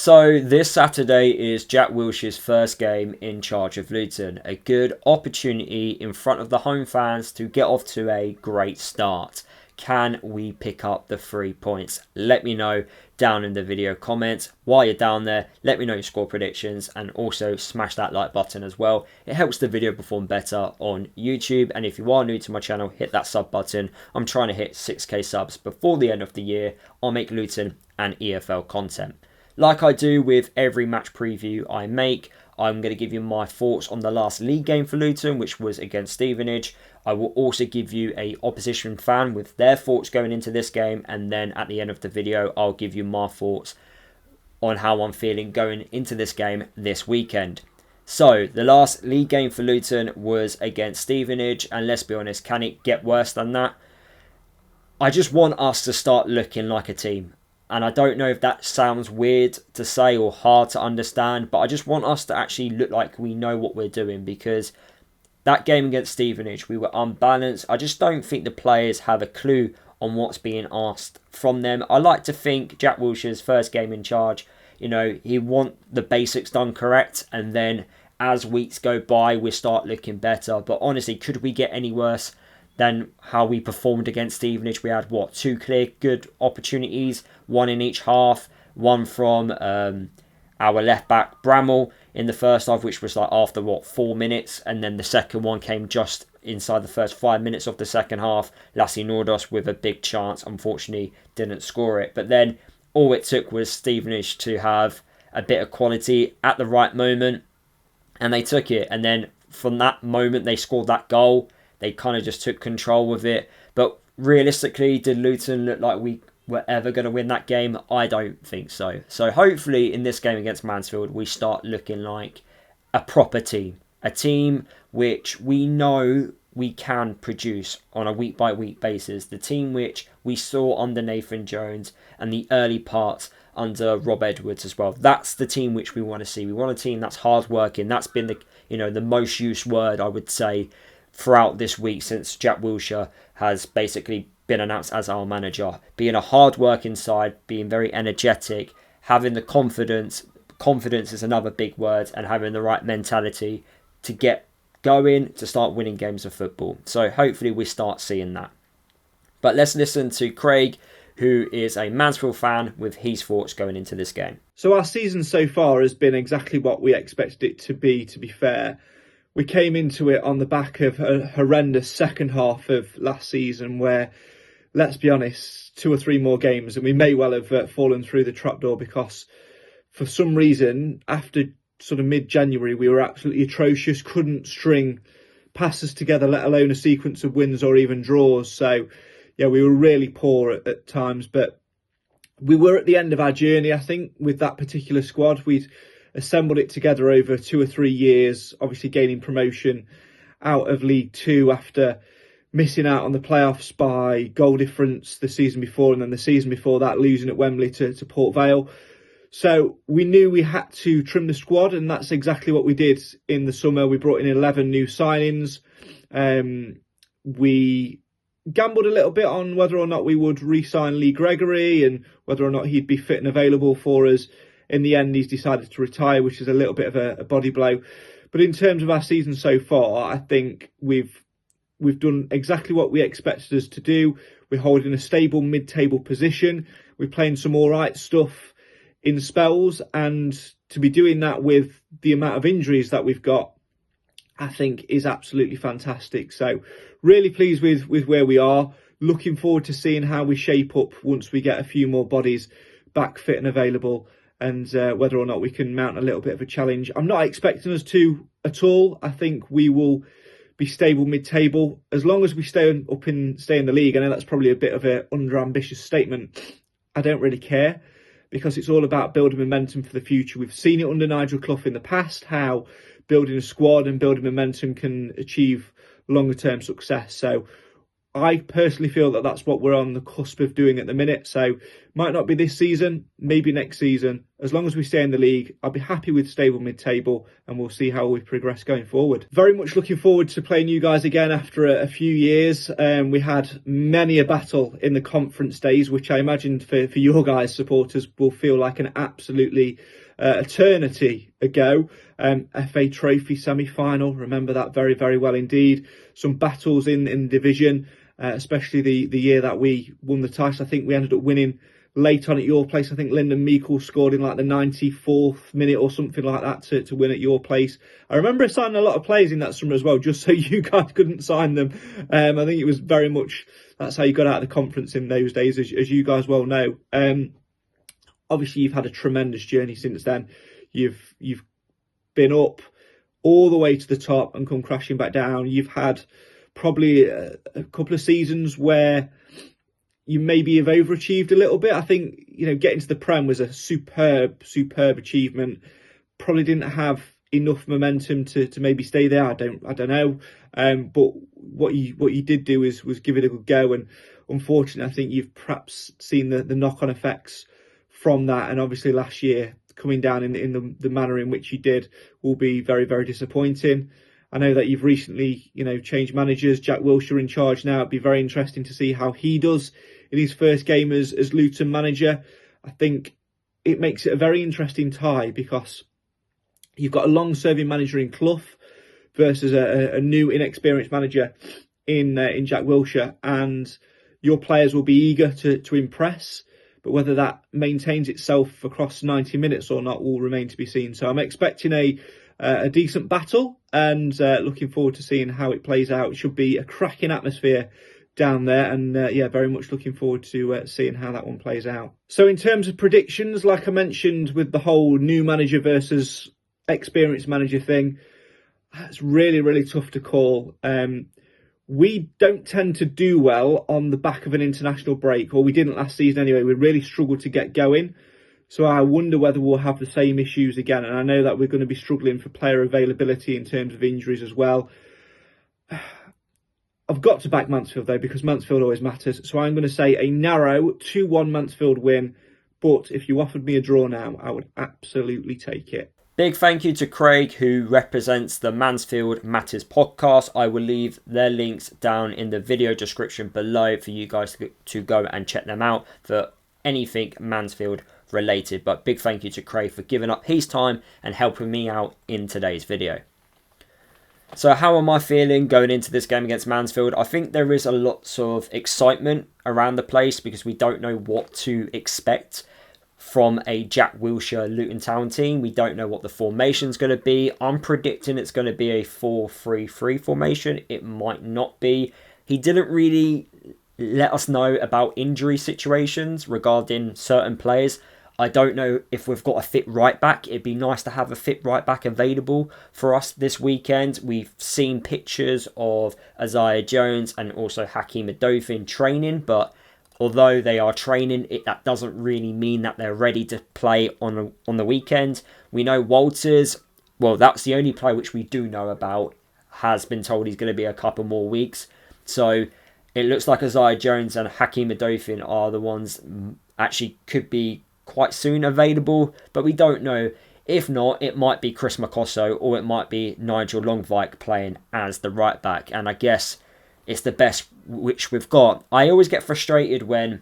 So this Saturday is Jack Wilshere's first game in charge of Luton. A good opportunity in front of the home fans to get off to a great start. Can we pick up the 3 points? Let me know down in the video comments. While you're down there, let me know your score predictions and also smash that like button as well. It helps the video perform better on YouTube. And if you are new to my channel, hit that sub button. I'm trying to hit 6k subs before the end of the year. I'll make Luton and EFL content. Like I do with every match preview I make, I'm going to give you my thoughts on the last league game for Luton, which was against Stevenage. I will also give you a opposition fan with their thoughts going into this game, and then at the end of the video, I'll give you my thoughts on how I'm feeling going into this game this weekend. So, the last league game for Luton was against Stevenage, and let's be honest, can it get worse than that? I just want us to start looking like a team. And I don't know if that sounds weird to say or hard to understand, but I just want us to actually look like we know what we're doing, because that game against Stevenage, we were unbalanced. I just don't think the players have a clue on what's being asked from them. I like to think Jack Wilshere's first game in charge, he want the basics done correct, and then as weeks go by, we start looking better. But honestly, could we get any worse than how we performed against Stevenage? We had, 2 clear good opportunities, one in each half, one from our left-back Bramall in the first half, which was after 4 minutes, and then the second one came just inside the first 5 minutes of the second half. Lassie Nordos with a big chance, unfortunately didn't score it. But then all it took was Stevenage to have a bit of quality at the right moment, and they took it. And then from that moment, they scored that goal. They kind of just took control of it. But realistically, did Luton look like we were ever going to win that game? I don't think so. So hopefully in this game against Mansfield, we start looking like a proper team. A team which we know we can produce on a week-by-week basis. The team which we saw under Nathan Jones and the early parts under Rob Edwards as well. That's the team which we want to see. We want a team that's hard-working. That's been the most used word, I would say, throughout this week since Jack Wilshere has basically been announced as our manager. Being a hard-working side, being very energetic, having the confidence. Confidence is another big word, and having the right mentality to get going, to start winning games of football. So hopefully we start seeing that. But let's listen to Craig, who is a Mansfield fan, with his thoughts going into this game. So our season so far has been exactly what we expected it to be fair. We came into it on the back of a horrendous second half of last season where, let's be honest, 2 or 3 more games and we may well have fallen through the trapdoor, because for some reason, after sort of mid-January, we were absolutely atrocious, couldn't string passes together, let alone a sequence of wins or even draws. So, yeah, we were really poor at times, but we were at the end of our journey, I think, with that particular squad. We'd assembled it together over 2 or 3 years, obviously gaining promotion out of League Two after missing out on the playoffs by goal difference the season before, and then the season before that losing at Wembley to Port Vale. So we knew we had to trim the squad, and that's exactly what we did in the summer. We brought in 11 new signings. We gambled a little bit on whether or not we would re-sign Lee Gregory and whether or not he'd be fit and available for us. In the end, he's decided to retire, which is a little bit of a body blow. But in terms of our season so far, I think we've done exactly what we expected us to do. We're holding a stable mid-table position. We're playing some all right stuff in spells, and to be doing that with the amount of injuries that we've got, I think is absolutely fantastic. So really pleased with where we are. Looking forward to seeing how we shape up once we get a few more bodies back fit and available, and whether or not we can mount a little bit of a challenge. I'm not expecting us to at all. I think we will be stable mid-table as long as we stay in the league. I know that's probably a bit of an under-ambitious statement. I don't really care, because it's all about building momentum for the future. We've seen it under Nigel Clough in the past, how building a squad and building momentum can achieve longer-term success. So I personally feel that that's what we're on the cusp of doing at the minute. So might not be this season, maybe next season, as long as we stay in the league, I'll be happy with stable mid-table, and we'll see how we progress going forward. Very much looking forward to playing you guys again after a few years. We had many a battle in the conference days, which I imagine for your guys' supporters will feel like an absolutely eternity ago. FA Trophy semi-final, remember that very, very well indeed. Some battles in division, especially the year that we won the title. I think we ended up winning late on at your place. I think Lyndon Meikle scored in like the 94th minute or something like that to win at your place. I remember signing a lot of players in that summer as well, just so you guys couldn't sign them. I think it was very much, that's how you got out of the conference in those days, as you guys well know. Obviously, you've had a tremendous journey since then. You've been up all the way to the top and come crashing back down. You've had probably a couple of seasons where you maybe have overachieved a little bit. I think, getting to the Prem was a superb achievement. Probably didn't have enough momentum to maybe stay there. I don't know. But what you did do was give it a good go. And unfortunately, I think you've perhaps seen the knock-on effects from that. And obviously last year, coming down in the manner in which you did will be very, very disappointing. I know that you've recently, changed managers. Jack Wilshere in charge now. It'd be very interesting to see how he does in his first game as Luton manager. I think it makes it a very interesting tie, because you've got a long-serving manager in Clough versus a new, inexperienced manager in Jack Wilshere, and your players will be eager to impress. But whether that maintains itself across 90 minutes or not will remain to be seen. So I'm expecting a decent battle, and looking forward to seeing how it plays out. It should be a cracking atmosphere down there, and very much looking forward to seeing how that one plays out. So in terms of predictions, like I mentioned with the whole new manager versus experienced manager thing, it's really, really tough to call. We don't tend to do well on the back of an international break, or we didn't last season anyway. We really struggled to get going. So I wonder whether we'll have the same issues again. And I know that we're going to be struggling for player availability in terms of injuries as well. I've got to back Mansfield though, because Mansfield always matters. So I'm going to say a narrow 2-1 Mansfield win. But if you offered me a draw now, I would absolutely take it. Big thank you to Craig, who represents the Mansfield Matters podcast. I will leave their links down in the video description below for you guys to go and check them out for anything Mansfield related. But big thank you to Craig for giving up his time and helping me out in today's video. So how am I feeling going into this game against Mansfield? I think there is a lot of excitement around the place, because we don't know what to expect from a Jack Wilshere Luton Town team. We don't know what the formation's going to be. I'm predicting it's going to be a 4-3-3 formation. It might not be. He didn't really let us know about injury situations regarding certain players. I don't know if we've got a fit right back. It'd be nice to have a fit right back available for us this weekend. We've seen pictures of Isaiah Jones and also Hakeem Adofin training, but although they are training, that doesn't really mean that they're ready to play on the weekend. We know Walters, well, that's the only player which we do know about, has been told he's going to be a couple more weeks. So it looks like Isaiah Jones and Hakeem Adofin are the ones actually could be quite soon available, but we don't know. If not, it might be Chris Makosso, or it might be Nigel Longvike playing as the right back. And I guess it's the best which we've got. I always get frustrated when,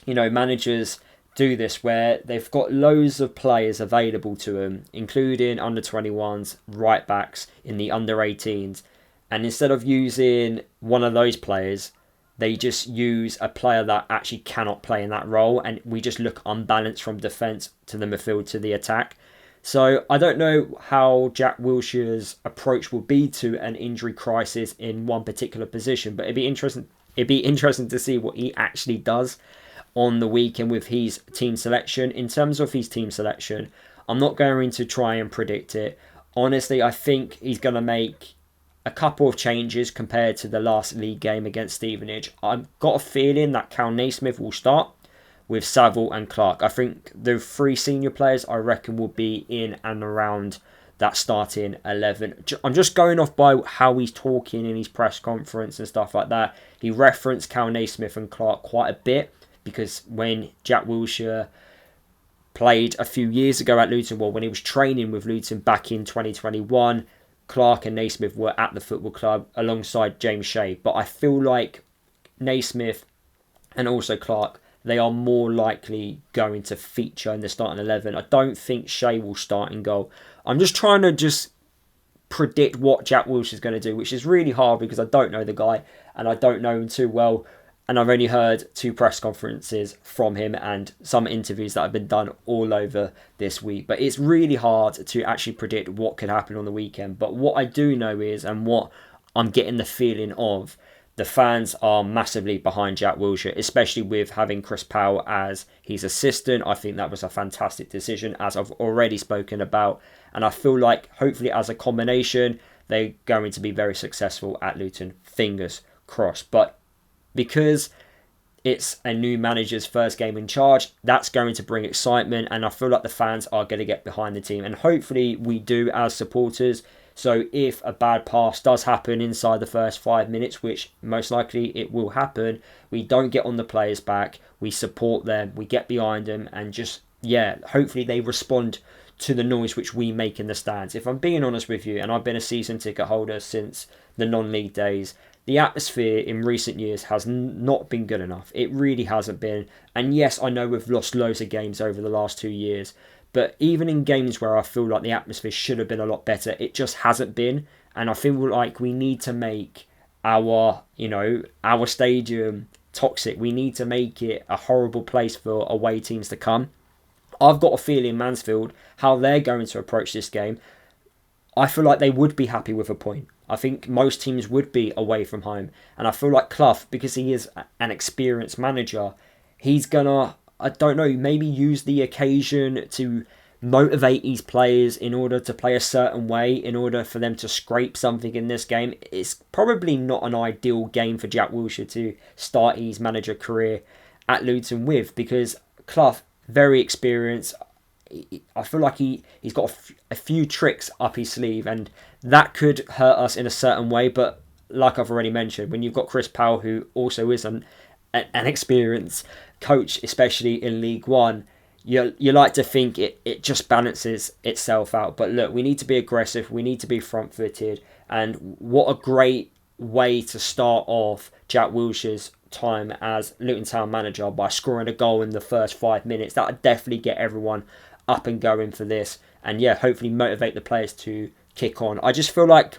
managers do this, where they've got loads of players available to them, including under 21s, right backs in the under 18s. And instead of using one of those players, they just use a player that actually cannot play in that role. And we just look unbalanced from defence to the midfield to the attack. So I don't know how Jack Wilshere's approach will be to an injury crisis in one particular position, but it'd be interesting to see what he actually does on the weekend with his team selection. In terms of his team selection, I'm not going to try and predict it. Honestly, I think he's going to make a couple of changes compared to the last league game against Stevenage. I've got a feeling that Cal Naismith will start with Saville and Clark. I think the three senior players, I reckon, will be in and around that starting 11. I'm just going off by how he's talking in his press conference and stuff like that. He referenced Cal Naismith and Clark quite a bit, because when Jack Wilshere played a few years ago at Luton, well, when he was training with Luton back in 2021. Clark and Naismith were at the football club alongside James Shea. But I feel like Naismith and also Clark, they are more likely going to feature in the starting 11. I don't think Shea will start in goal. I'm just trying to predict what Jack Wilshere is going to do, which is really hard because I don't know the guy and I don't know him too well. And I've only heard 2 press conferences from him and some interviews that have been done all over this week. But it's really hard to actually predict what could happen on the weekend. But what I do know is, and what I'm getting the feeling of, the fans are massively behind Jack Wilshere, especially with having Chris Powell as his assistant. I think that was a fantastic decision, as I've already spoken about. And I feel like, hopefully, as a combination, they're going to be very successful at Luton. Fingers crossed. But because it's a new manager's first game in charge, that's going to bring excitement, and I feel like the fans are going to get behind the team, and hopefully we do as supporters. So if a bad pass does happen inside the first 5 minutes, which most likely it will happen, we don't get on the players' back, we support them, we get behind them, and just, hopefully they respond to the noise which we make in the stands. If I'm being honest with you, and I've been a season ticket holder since the non-league days, the atmosphere in recent years has not been good enough. It really hasn't been. And yes, I know we've lost loads of games over the last 2 years. But even in games where I feel like the atmosphere should have been a lot better, it just hasn't been. And I feel like we need to make our stadium toxic. We need to make it a horrible place for away teams to come. I've got a feeling Mansfield, how they're going to approach this game, I feel like they would be happy with a point. I think most teams would be away from home. And I feel like Clough, because he is an experienced manager, he's going to, I don't know, maybe use the occasion to motivate his players in order to play a certain way, in order for them to scrape something in this game. It's probably not an ideal game for Jack Wilshere to start his manager career at Luton with, because Clough, very experienced. I feel like he's got a few tricks up his sleeve, and that could hurt us in a certain way. But like I've already mentioned, when you've got Chris Powell, who also is an experienced coach, especially in League One, you like to think it just balances itself out. But look, we need to be aggressive. We need to be front-footed. And what a great way to start off Jack Wilshere's time as Luton Town manager, by scoring a goal in the first 5 minutes. That would definitely get everyone up and going for this, and hopefully motivate the players to kick on. I just feel like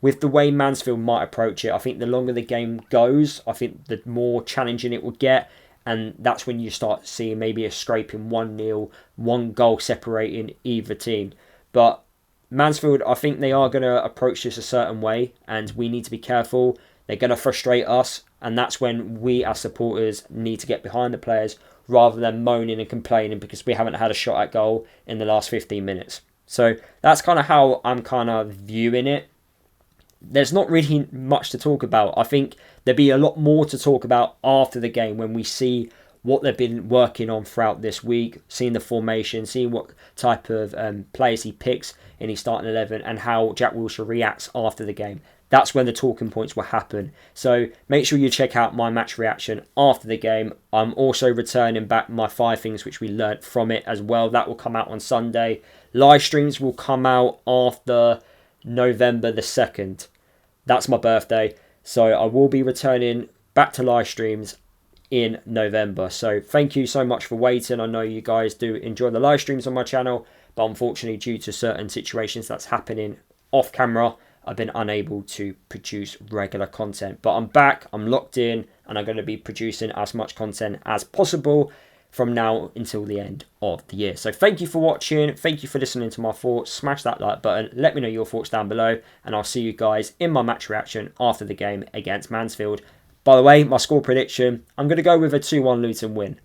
with the way Mansfield might approach it, I think the longer the game goes, I think the more challenging it will get, and that's when you start seeing maybe a scraping 1-0, 1 goal separating either team. But Mansfield, I think they are going to approach this a certain way, and we need to be careful. They're going to frustrate us, and that's when we as supporters need to get behind the players rather than moaning and complaining because we haven't had a shot at goal in the last 15 minutes. So that's kind of how I'm kind of viewing it. There's not really much to talk about. I think there'll be a lot more to talk about after the game when we see what they've been working on throughout this week, seeing the formation, seeing what type of players he picks in his starting 11 and how Jack Wilshere reacts after the game. That's when the talking points will happen. So make sure you check out my match reaction after the game. I'm also returning back my 5 things which we learnt from it as well. That will come out on Sunday. Live streams will come out after November the 2nd. That's my birthday. So I will be returning back to live streams in November. So thank you so much for waiting. I know you guys do enjoy the live streams on my channel, but unfortunately due to certain situations that's happening off camera, I've been unable to produce regular content. But I'm back, I'm locked in, and I'm going to be producing as much content as possible from now until the end of the year. So thank you for watching, thank you for listening to my thoughts. Smash that like button, let me know your thoughts down below, and I'll see you guys in my match reaction after the game against Mansfield. By the way, my score prediction, I'm going to go with a 2-1 Luton win.